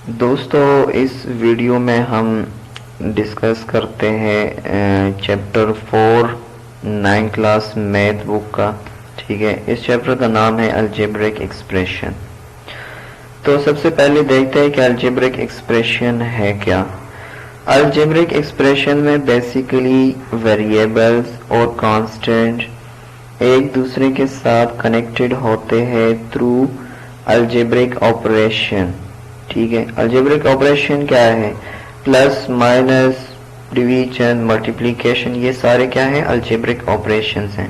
दोस्तों, इस वीडियो में हम डिस्कस करते हैं चैप्टर 4 9 क्लास मैथ बुक का। ठीक है, इस चैप्टर का नाम है अलजेब्रिक एक्सप्रेशन। तो सबसे पहले देखते हैं कि अलजेब्रिक एक्सप्रेशन है क्या। अलजेब्रिक एक्सप्रेशन में बेसिकली वेरिएबल्स और कांस्टेंट एक दूसरे के साथ कनेक्टेड होते हैं थ्रू अलजेब्रिक ऑपरेशन। ठीक है, अलजेब्रिक ऑपरेशन क्या है? प्लस, माइनस, डिवीजन, मल्टीप्लिकेशन, ये सारे क्या है? अलजेब्रिक ऑपरेशंस हैं।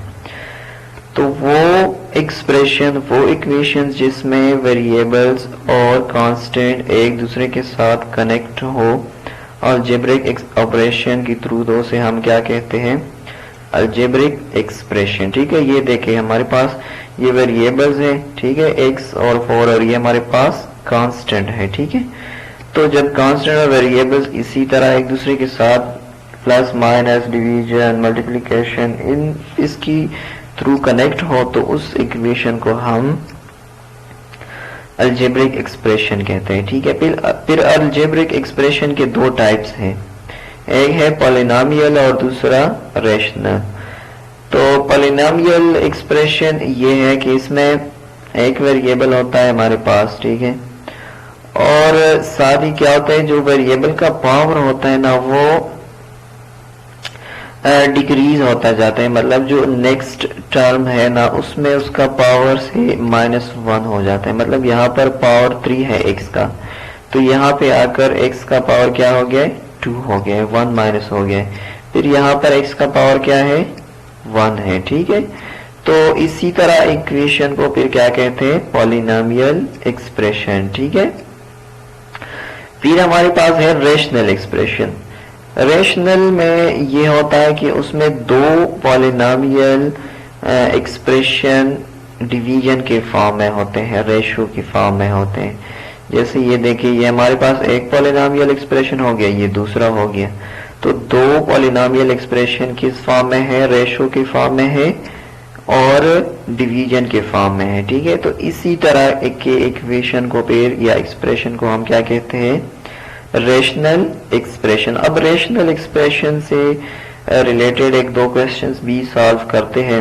तो वो एक्सप्रेशन, वो इक्वेशंस जिसमें वेरिएबल्स और कांस्टेंट एक दूसरे के साथ कनेक्ट हो अलजेब्रिक ऑपरेशन की थ्रू, दो से हम क्या कहते हैं? Algebraic expression. ठीक है, ये देखिए हमारे पास ये वेरिएबल्स हैं, ठीक है, x और 4, और ये हमारे पास कांस्टेंट है। ठीक है, तो जब कांस्टेंट और वेरिएबल्स इसी तरह एक दूसरे के साथ प्लस, माइनस, डिवीजन, मल्टीप्लिकेशन इसकी थ्रू कनेक्ट हो तो उस इक्वेशन को हम अलजेब्रिक एक्सप्रेशन कहते हैं। ठीक है, फिर अलजेब्रिक एक्सप्रेशन के दो टाइप्स हैं, एक है पॉलिनोमियल और दूसरा रेशनल। तो पॉलिनोमियल एक्सप्रेशन ये है कि इसमें एक वेरिएबल होता है हमारे पास, ठीक है, और साथ ही क्या होता है, जो वेरिएबल का पावर होता है ना वो डिक्रीज होता जाता है। मतलब जो नेक्स्ट टर्म है ना उसमें उसका पावर से -1 हो जाता है। मतलब यहाँ पर पावर 3 है x का, तो यहाँ पे आकर x का पावर क्या हो गया है? 2 हो गया है, 1 माइनस हो गया है। फिर यहाँ पर x का पावर क्या है? 1 है। ठीक है, तो इसी तरह इक्वेशन को फिर क्या कहते हैं? Polynomial expression. ठीक है, फिर हमारे पास है रेशनल एक्सप्रेशन। रेशनल में ये होता है कि उसमें दो पॉलिनोमियल एक्सप्रेशन डिवीजन के फॉर्म में होते हैं, रेशो की फॉर्म में होते हैं। जैसे ये देखिए, ये हमारे पास एक पॉलिनोमियल एक्सप्रेशन हो गया, ये दूसरा हो गया। तो दो पॉलिनोमियल एक्सप्रेशन किस फॉर्म में है? रेशो की फॉर्म में है और डिवीजन के फॉर्म में है। ठीक है, तो इसी तरह के इक्वेशन को फिर या एक्सप्रेशन को हम क्या कहते हैं? Rational expression. अब रेशनल एक्सप्रेशन से रिलेटेड एक दो क्वेश्चंस भी सॉल्व करते हैं।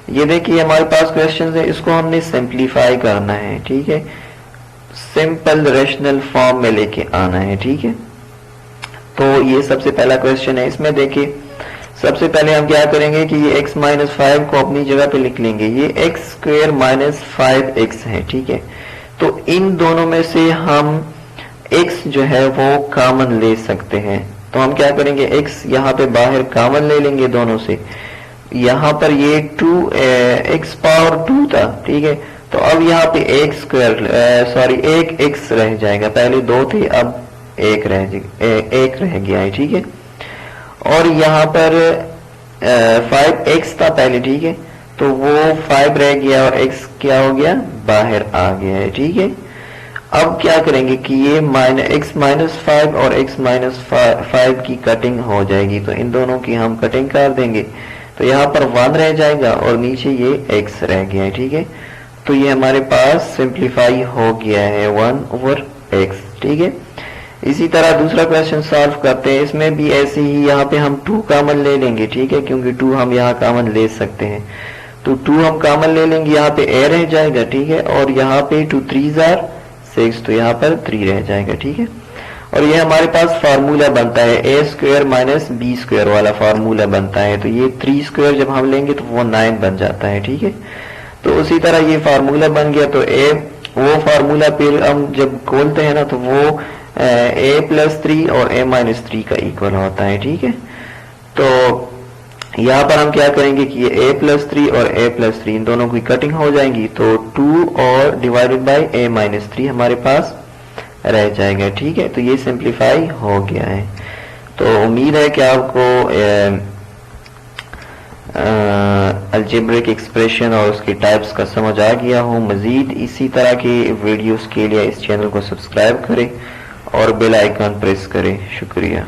ये देखिए हमारे पास क्वेश्चंस है, इसको हमने सिंप्लीफाई करना है। ठीक है, सिंपल रेशनल फॉर्म में लेके आना है। ठीक है, तो ये सबसे पहला क्वेश्चन है। इसमें देखिए सबसे पहले हम क्या करेंगे कि ये x माइनस 5 को अपनी जगह पे लिख लेंगे। ये x स्क्वायर माइनस 5x है। ठीक है, तो इन दोनों में से हम x जो है वो कॉमन ले सकते हैं। तो हम क्या करेंगे, x यहाँ पे बाहर कॉमन ले लेंगे दोनों से। यहाँ पर ये 2x पावर 2 था। ठीक है, तो अब यहाँ पे एक x रह जाएगा। पहले 2 थे, अब एक रह गया है। ठीक है, और यहाँ पर 5x था पहले। ठीक है, तो वो 5 रह गया और x क्या हो गया? बाहर आ गया है। ठीक है, अब क्या करेंगे कि ये x माइनस 5 और x माइनस 5 की कटिंग हो जाएगी, तो इन दोनों की हम कटिंग कर देंगे। तो यहाँ पर 1 रह जाएगा और नीचे ये x रह गया है। ठीक है, तो ये हमारे पास सिंप्लीफाई हो गया है 1/x। ठीक है, इसी तरह दूसरा क्वेश्चन सॉल्व करते हैं। इसमें भी ऐसे ही यहाँ पे हम 2 कॉमन ले लेंगे। ठीक है, क्योंकि 2 हम यहाँ कॉमन ले सकते हैं, तो 2 हम कॉमन ले लेंगे। यहाँ पे a रह जाएगा। ठीक है, और यहाँ पे 2 3 are 6, तो यहाँ पर 3 रह जाएगा। ठीक है, और ये हमारे पास फार्मूला बनता है a square minus b square वाला फार्मूला बनता है। तो ये 3 स्क्वायर जब हम लेंगे तो वो 9 बन जाता है। ठीक है, तो उसी तरह ये फार्मूला बन गया। तो वो फार्मूला फिर हम जब खोलते हैं ना तो वो a प्लस 3 और a माइनस 3 का इक्वल होता है। ठीक है, तो यहाँ पर हम क्या करेंगे कि ये a प्लस 3 और a प्लस 3 इन दोनों की कटिंग हो जाएंगी, तो 2 और डिवाइडेड बाय a माइनस 3 हमारे पास रह जाएगा। ठीक है, तो ये सिंप्लीफाई हो गया है। तो उम्मीद है कि आपको अलजेब्रिक एक्सप्रेशन और उसके टाइप्स का समझ आ गया हो। मजीद इसी तरह के वीडियोस के लिए इस चैनल को सब्सक्राइब करें और बेल आइकन प्रेस करें। शुक्रिया।